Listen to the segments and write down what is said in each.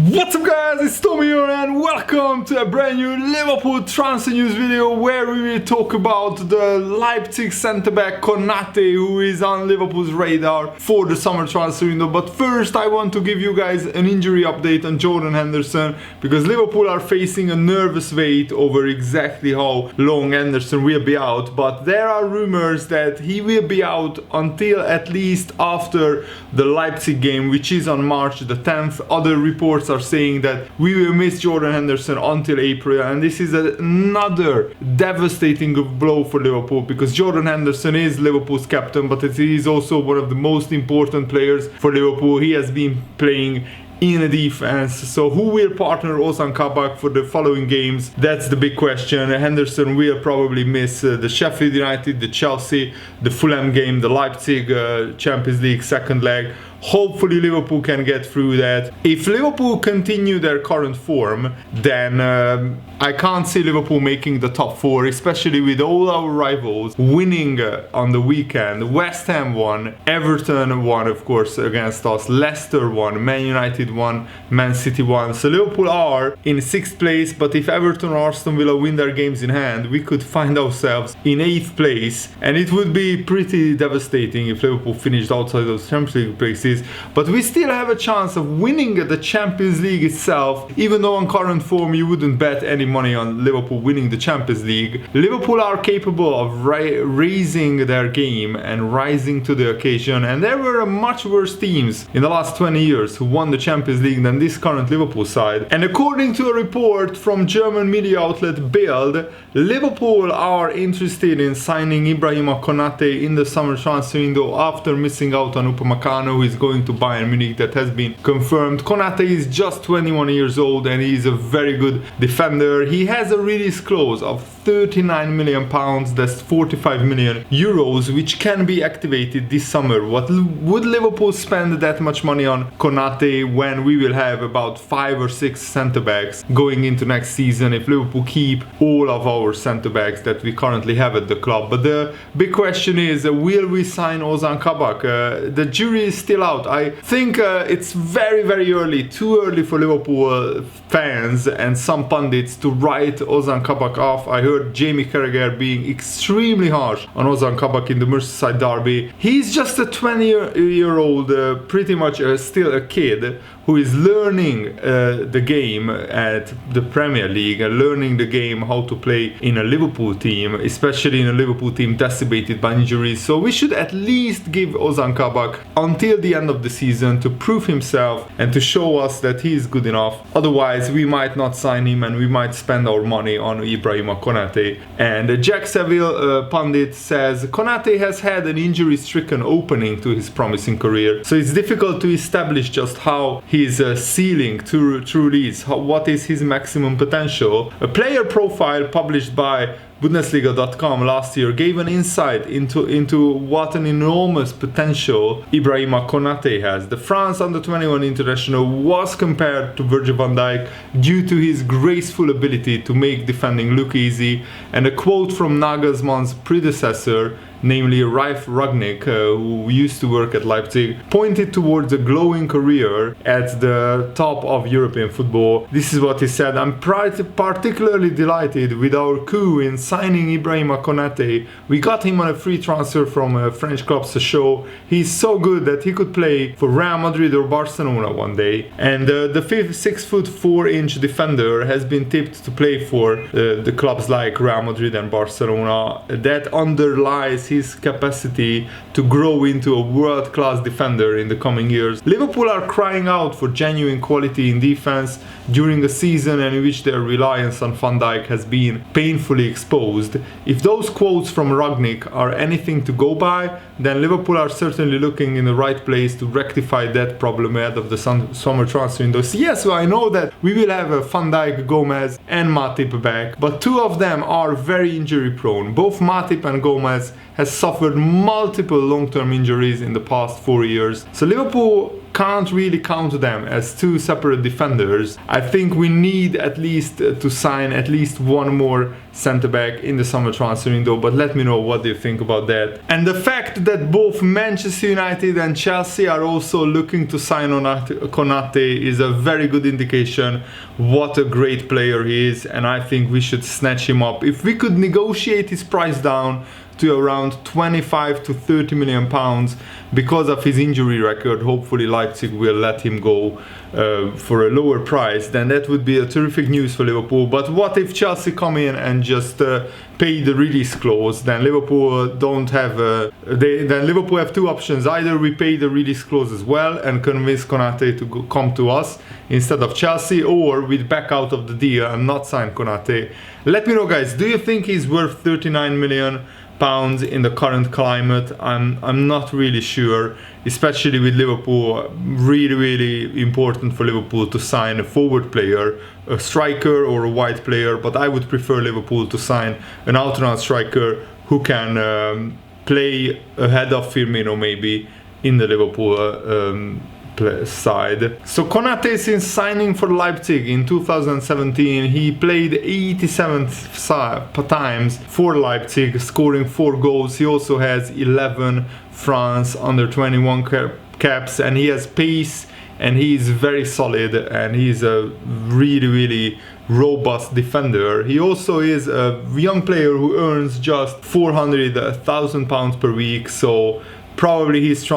What's up guys, it's Tommy here and welcome to a brand new Liverpool transfer news video where we will talk about the Leipzig centre-back Konate, who is on Liverpool's radar for the summer transfer window. But first I want to give you guys an injury update on Jordan Henderson, because Liverpool are facing a nervous wait over exactly how long Henderson will be out, but there are rumors that he will be out until at least after the Leipzig game, which is on March the 10th. Other reports are saying that we will miss Jordan Henderson until April, and this is another devastating blow for Liverpool, because Jordan Henderson is Liverpool's captain, but he is also one of the most important players for Liverpool. He has been playing in a defense, so who will partner Ozan Kabak for the following games? That's the big question. Henderson will probably miss the Sheffield United, the Chelsea, the Fulham game, the Leipzig Champions League second leg. Hopefully Liverpool can get through that. If Liverpool continue their current form, then I can't see Liverpool making the top four, especially with all our rivals winning on the weekend. West Ham won, Everton won of course against us, Leicester won, Man United won, Man City won. So Liverpool are in 6th place, but if Everton or Aston Villa win their games in hand, we could find ourselves in 8th place, and it would be pretty devastating if Liverpool finished outside those Champions League places. But we still have a chance of winning the Champions League itself, even though on current form you wouldn't bet any money on Liverpool winning the Champions League. Liverpool are capable of raising their game and rising to the occasion, and there were much worse teams in the last 20 years who won the Champions League than this current Liverpool side. And according to a report from German media outlet Bild, Liverpool are interested in signing Ibrahima Konate in the summer transfer window after missing out on Upamecano, who is going to Bayern Munich. That has been confirmed. Konate is just 21 years old and he is a very good defender. He has a release clause of 39 million pounds, that's 45 million euros, which can be activated this summer. What would Liverpool spend that much money on Konate when we will have about 5 or 6 centre backs going into next season if Liverpool keep all of our centre backs that we currently have at the club? But the big question is, will we sign Ozan Kabak? The jury is still out. I think it's very early, too early for Liverpool fans and some pundits to write Ozan Kabak off. I heard Jamie Carragher being extremely harsh on Ozan Kabak in the Merseyside derby. He's just a 20-year-old, pretty much still a kid, who is learning the game at the Premier League and learning the game how to play in a Liverpool team, especially in a Liverpool team decimated by injuries. So we should at least give Ozan Kabak until the end of the season to prove himself and to show us that he is good enough. Otherwise we might not sign him and we might spend our money on Ibrahima Konate. And Jack Seville, pundit, says Konate has had an injury-stricken opening to his promising career, so it's difficult to establish just how his ceiling truly is. What is his maximum potential? A player profile published by Bundesliga.com last year gave an insight into what an enormous potential Ibrahima Konate has. The France under-21 international was compared to Virgil van Dijk due to his graceful ability to make defending look easy, and a quote from Nagelsmann's predecessor, namely Ralf Rangnick, who used to work at Leipzig, pointed towards a glowing career at the top of European football. This is what he said: "I'm particularly delighted with our coup in signing Ibrahima Konate. We got him on a free transfer from French club Sochaux. He's so good that he could play for Real Madrid or Barcelona one day." And the 6'4" defender has been tipped to play for the clubs like Real Madrid and Barcelona. That underlies his capacity to grow into a world-class defender in the coming years. Liverpool are crying out for genuine quality in defense during a season in which their reliance on Van Dijk has been painfully exposed. If those quotes from Rangnick are anything to go by, then Liverpool are certainly looking in the right place to rectify that problem ahead of the summer transfer window. Yes, I know that we will have Van Dijk, Gomez and Matip back, but two of them are very injury prone. Both Matip and Gomez has suffered multiple long-term injuries in the past 4 years. So Liverpool can't really count them as two separate defenders. I think we need at least to sign at least one more centre-back in the summer transfer window, but let me know what you think about that. And the fact that both Manchester United and Chelsea are also looking to sign on Konate is a very good indication what a great player he is, and I think we should snatch him up. If we could negotiate his price down to around 25 to 30 million pounds because of his injury record, hopefully Leipzig will let him go for a lower price, then that would be a terrific news for Liverpool. But what if Chelsea come in and just pay the release clause? Then Liverpool don't have then Liverpool have two options: either we pay the release clause as well and convince Konate to come to us instead of Chelsea, or we back out of the deal and not sign Konate. Let me know, guys, do you think he's worth 39 million pounds in the current climate? I'm not really sure, especially with Liverpool. Really important for Liverpool to sign a forward player, a striker or a wide player, but I would prefer Liverpool to sign an out-and-out striker who can play ahead of Firmino maybe in the Liverpool side. So Konate, since signing for Leipzig in 2017, he played 87 times for Leipzig, scoring 4 goals. He also has 11 France under 21 caps, and he has pace, and he is very solid, and he's a really robust defender. He also is a young player who earns just 400,000 pounds per week, so probably his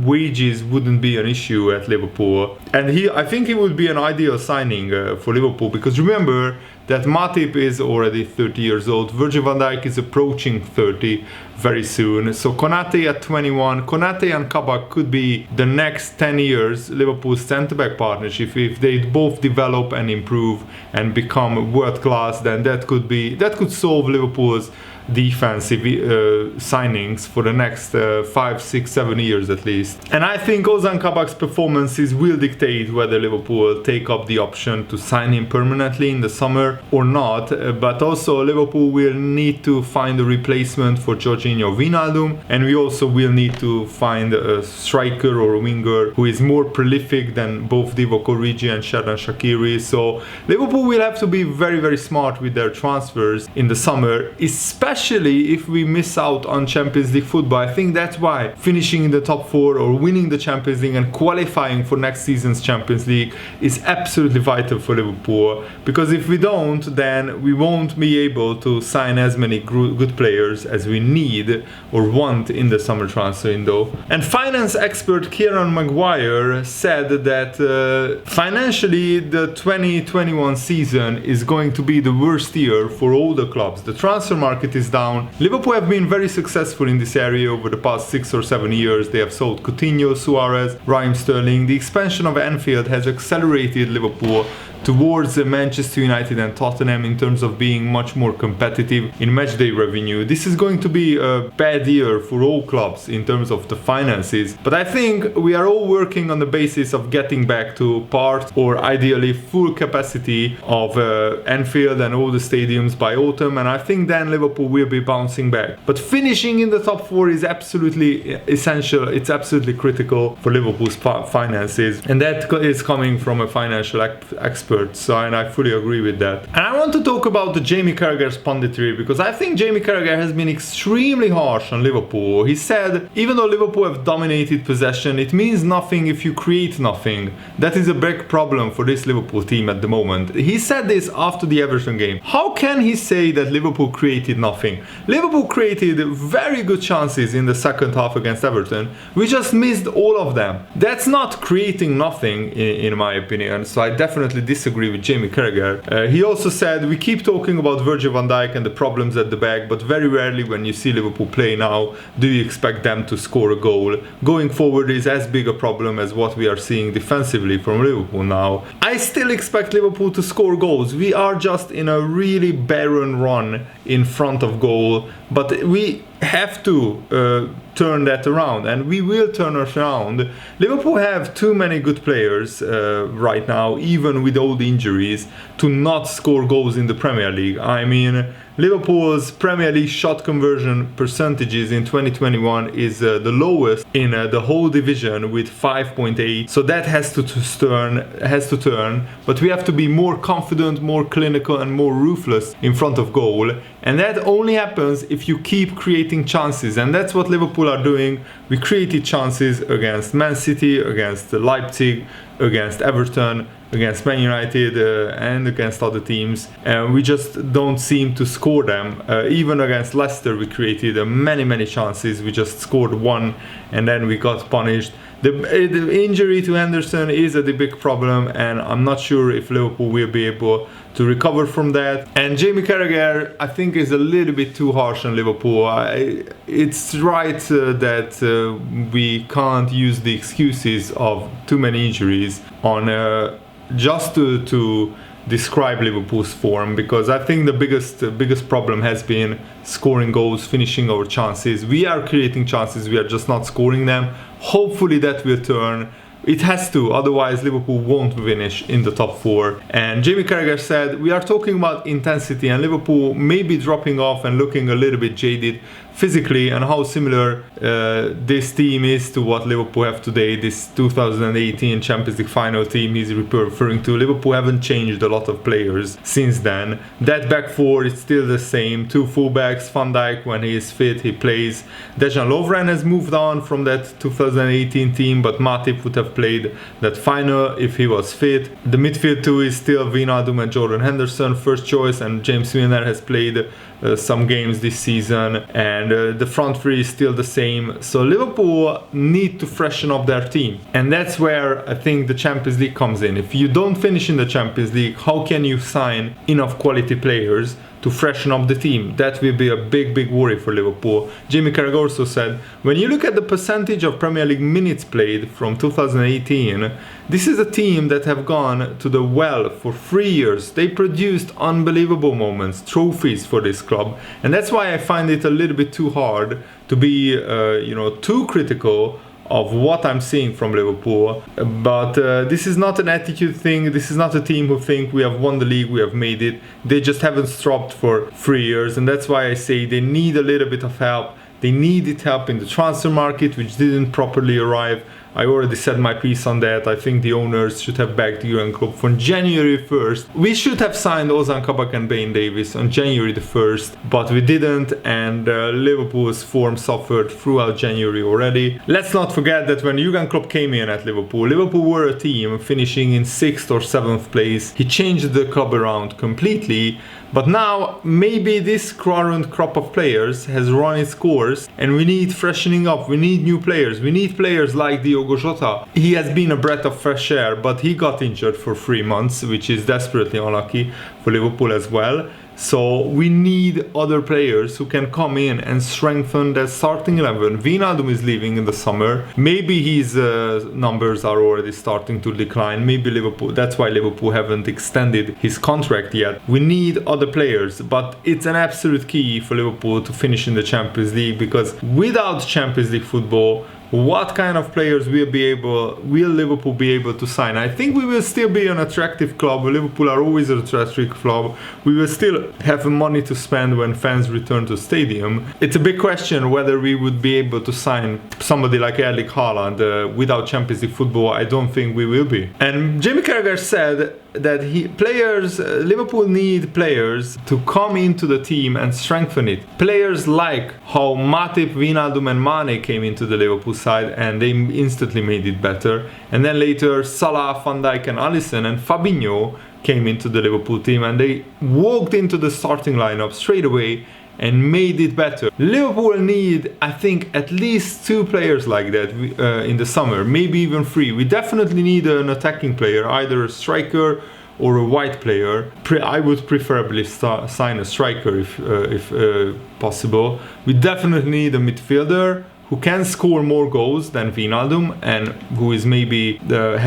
wages wouldn't be an issue at Liverpool, and I think he would be an ideal signing for Liverpool, because remember that Matip is already 30 years old, Virgil van Dijk is approaching 30 very soon, so Konate at 21, Konate and Kabak could be the next 10 years Liverpool's centre-back partnership. If they both develop and improve and become world class, then that could solve Liverpool's defensive signings for the next 5, 6, 7 years at least. And I think Ozan Kabak's performances will dictate whether Liverpool take up the option to sign him permanently in the summer or not, but also Liverpool will need to find a replacement for Jorginho Wijnaldum, and we also will need to find a striker or a winger who is more prolific than both Divock Origi and Xherdan Shaqiri. So Liverpool will have to be very smart with their transfers in the summer, especially if we miss out on Champions League football. I think that's why finishing in the top 4 or winning the Champions League and qualifying for next season's Champions League is absolutely vital for Liverpool, because if we don't, then we won't be able to sign as many good players as we need or want in the summer transfer window. And finance expert Kieran Maguire said that financially the 2021 season is going to be the worst year for all the clubs. The transfer market is down. Liverpool have been very successful in this area over the past 6 or 7 years. They have sold Coutinho, Suarez, Raheem Sterling. The expansion of Anfield has accelerated Liverpool towards Manchester United and Tottenham in terms of being much more competitive in matchday revenue. This is going to be a bad year for all clubs in terms of the finances, but I think we are all working on the basis of getting back to part or ideally full capacity of Anfield and all the stadiums by autumn, and I think then Liverpool will be bouncing back. But finishing in the top 4 is absolutely essential. It's absolutely critical for Liverpool's finances, and that is coming from a financial expert. So, and I fully agree with that. And I want to talk about the Jamie Carragher's punditry, because I think Jamie Carragher has been extremely harsh on Liverpool. He said, even though Liverpool have dominated possession, it means nothing if you create nothing. That is a big problem for this Liverpool team at the moment. He said this after the Everton game. How can he say that Liverpool created nothing? Liverpool created very good chances in the second half against Everton. We just missed all of them. That's not creating nothing in my opinion. So I definitely disagree with Jamie Carragher. He also said, we keep talking about Virgil van Dijk and the problems at the back, but very rarely when you see Liverpool play now do you expect them to score a goal. Going forward is as big a problem as what we are seeing defensively from Liverpool now. I still expect Liverpool to score goals. We are just in a really barren run in front of goal, but we have to turn that around, and we will turn it around. Liverpool have too many good players right now, even with all the injuries, to not score goals in the Premier League. I mean, Liverpool's Premier League shot conversion percentages in 2021 is the lowest in the whole division with 5.8. So that has to turn, but we have to be more confident, more clinical and more ruthless in front of goal. And that only happens if you keep creating chances, and that's what Liverpool are doing. We created chances against Man City, against Leipzig, against Everton, against Man United and against other teams, and we just don't seem to score them. Even against Leicester we created many chances, we just scored one and then we got punished. The injury to Henderson is the big problem, and I'm not sure if Liverpool will be able to recover from that. And Jamie Carragher, I think, is a little bit too harsh on Liverpool. It's right that we can't use the excuses of too many injuries on just to describe Liverpool's form, because I think the biggest problem has been scoring goals, finishing our chances. We are creating chances, we are just not scoring them. Hopefully that will turn. It has to, otherwise Liverpool won't finish in the top 4. And Jamie Carragher said, we are talking about intensity, and Liverpool may be dropping off and looking a little bit jaded physically, and how similar this team is to what Liverpool have today, this 2018 Champions League final team he's referring to. Liverpool haven't changed a lot of players since then. That back 4 is still the same. 2 fullbacks, Van Dijk when he is fit, he plays. Dejan Lovren has moved on from that 2018 team, but Matip would have played that final if he was fit. The midfield 2 is still Wijnaldum and Jordan Henderson, first choice, and James Milner has played some games this season, and the front 3 is still the same. So Liverpool need to freshen up their team, and that's where I think the Champions League comes in. If you don't finish in the Champions League, how can you sign enough quality players to freshen up the team? That will be a big worry for Liverpool. Jamie Carragher also said, when you look at the percentage of Premier League minutes played from 2018, this is a team that have gone to the well for 3 years. They produced unbelievable moments, trophies for this club, and that's why I find it a little bit too hard to be too critical of what I'm seeing from Liverpool. But this is not an attitude thing. This is not a team who think we have won the league, we have made it. They just haven't stopped for 3 years, and that's why I say they need a little bit of help. They needed help in the transfer market, which didn't properly arrive. I already said my piece on that. I think the owners should have backed Jurgen Klopp from January 1st. We should have signed Ozan Kabak and Ben Davies on January the 1st, but we didn't, and Liverpool's form suffered throughout January already. Let's not forget that when Jurgen Klopp came in at Liverpool, Liverpool were a team finishing in 6th or 7th place. He changed the club around completely, but now maybe this current crop of players has run its course, and we need freshening up. We need new players. We need players like Diogo Jota. He has been a breath of fresh air, but he got injured for 3 months, which is desperately unlucky for Liverpool as well. So we need other players who can come in and strengthen that starting 11. Wijnaldum is leaving in the summer. Maybe his numbers are already starting to decline. Maybe Liverpool, that's why Liverpool haven't extended his contract yet. We need other players, but it's an absolute key for Liverpool to finish in the Champions League, because without Champions League football, what kind of players will Liverpool be able to sign? I think we will still be an attractive club. Liverpool are always an attractive club. We will still have money to spend when fans return to stadium. It's a big question whether we would be able to sign somebody like Erling Haaland without Champions League football. I don't think we will be. And Jamie Carragher said that Liverpool need players to come into the team and strengthen it. Players like how Matip, Wijnaldum and Mane came into the Liverpool side and they instantly made it better. And then later Salah, Van Dijk and Alisson and Fabinho came into the Liverpool team, and they walked into the starting lineup straight away and made it better. Liverpool need, I think, at least 2 players like that in the summer, maybe even 3. We definitely need an attacking player, either a striker or a wide player. I would preferably sign a striker if possible. We definitely need a midfielder who can score more goals than Wijnaldum, and who is maybe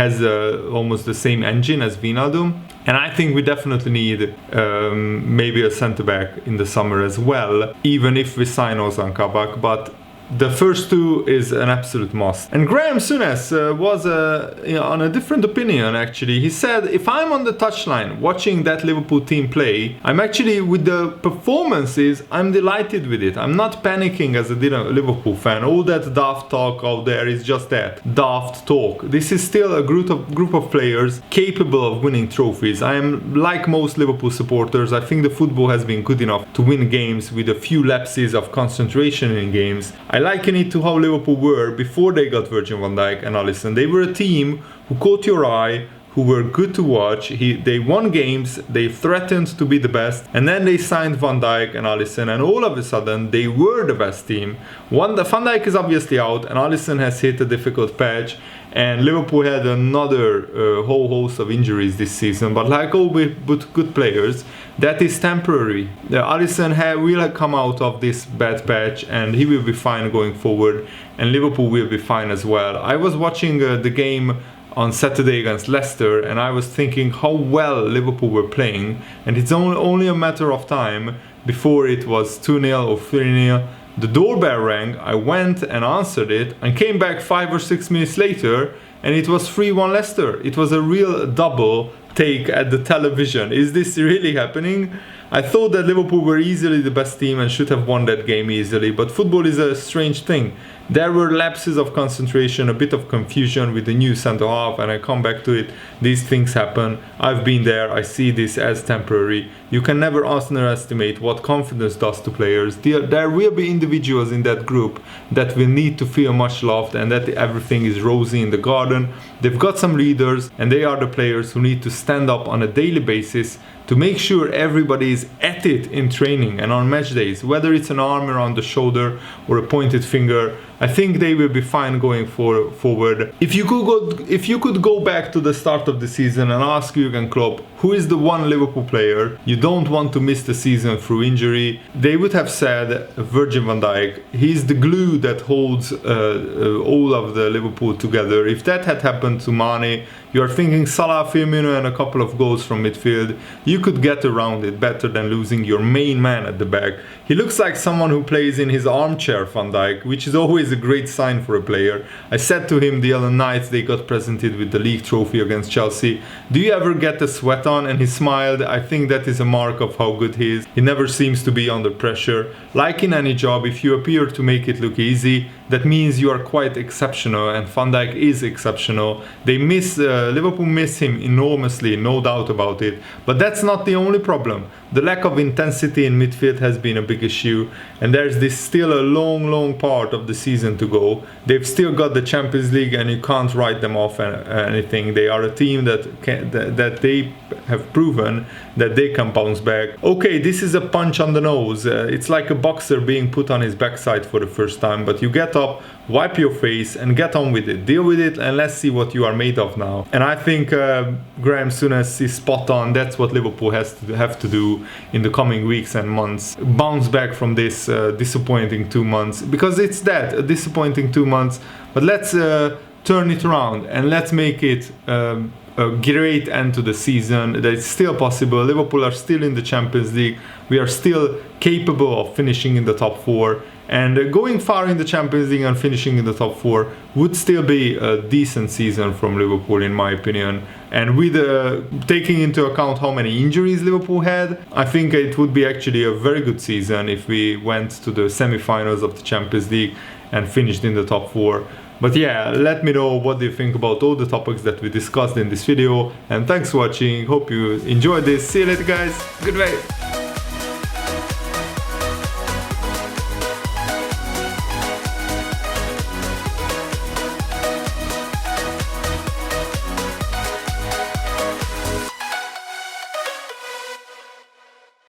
has almost the same engine as Wijnaldum. And I think we definitely need maybe a centre-back in the summer as well, even if we sign Ozan Kabak. But the first two is an absolute must. And Graham Souness was on a different opinion actually. He said, if I'm on the touchline watching that Liverpool team play, I'm actually, with the performances, I'm delighted with it. I'm not panicking as a Liverpool fan. All that daft talk out there is just that, daft talk. This is still a group of players capable of winning trophies. I am like most Liverpool supporters. I think the football has been good enough to win games with a few lapses of concentration in games. I liken it to how Liverpool were before they got Virgil van Dijk and Alisson. They were a team who caught your eye, who were good to watch. They won games, they threatened to be the best, and then they signed Van Dijk and Alisson, and all of a sudden they were the best team. Van Dijk is obviously out, and Alisson has hit a difficult patch, and Liverpool had another whole host of injuries this season. But like all good players, that is temporary. Alisson will come out of this bad patch, and he will be fine going forward, and Liverpool will be fine as well. I was watching the game on Saturday against Leicester, and I was thinking how well Liverpool were playing, and it's only a matter of time before it was 2-0 or 3-0. The doorbell rang, I went and answered it, and came back 5 or 6 minutes later, and it was 3-1 Leicester. It was a real double take at the television. Is this really happening? I thought that Liverpool were easily the best team and should have won that game easily, but football is a strange thing. There were lapses of concentration, a bit of confusion with the new centre half, and I come back to it. These things happen. I've been there. I see this as temporary. You can never underestimate what confidence does to players. There will be individuals in that group that will need to feel much loved and that everything is rosy in the garden. They've got some leaders, and they are the players who need to stand up on a daily basis to make sure everybody is at it in training and on match days, whether it's an arm around the shoulder or a pointed finger. I think they will be fine going forward. If you could go back to the start of the season and ask Jurgen Klopp, who is the one Liverpool player you don't want to miss the season through injury, they would have said Virgil van Dijk. He's the glue that holds all of the Liverpool together. If that had happened to Mane, you are thinking Salah, Firmino and a couple of goals from midfield. You could get around it better than losing your main man at the back. He looks like someone who plays in his armchair, Van Dijk, which is always a great sign for a player. I said to him the other night they got presented with the league trophy against Chelsea, do you ever get the sweat on? And he smiled. I think that is a mark of how good he is. He never seems to be under pressure. Like in any job, if you appear to make it look easy, that means you are quite exceptional, and Van Dijk is exceptional. Liverpool miss him enormously, no doubt about it. But that's not the only problem. The lack of intensity in midfield has been a big issue, and there's still a long part of the season to go. They've still got the Champions League, and you can't write them off anything. They are a team that they have proven that they can bounce back. Okay, this is a punch on the nose. It's like a boxer being put on his backside for the first time, but you get up, wipe your face and get on with it. Deal with it, and let's see what you are made of now. And I think Graham Souness is spot on. That's what Liverpool have to do in the coming weeks and months. Bounce back from this disappointing 2 months, because it's a disappointing 2 months. But let's turn it around and let's make it a great end to the season. That it's still possible. Liverpool are still in the Champions League. We are still capable of finishing in the top 4. And going far in the Champions League and finishing in the top 4 would still be a decent season from Liverpool, in my opinion. And with taking into account how many injuries Liverpool had, I think it would be actually a very good season if we went to the semi-finals of the Champions League and finished in the top 4. But yeah, let me know what you think about all the topics that we discussed in this video. And thanks for watching. Hope you enjoyed this. See you later, guys. Goodbye.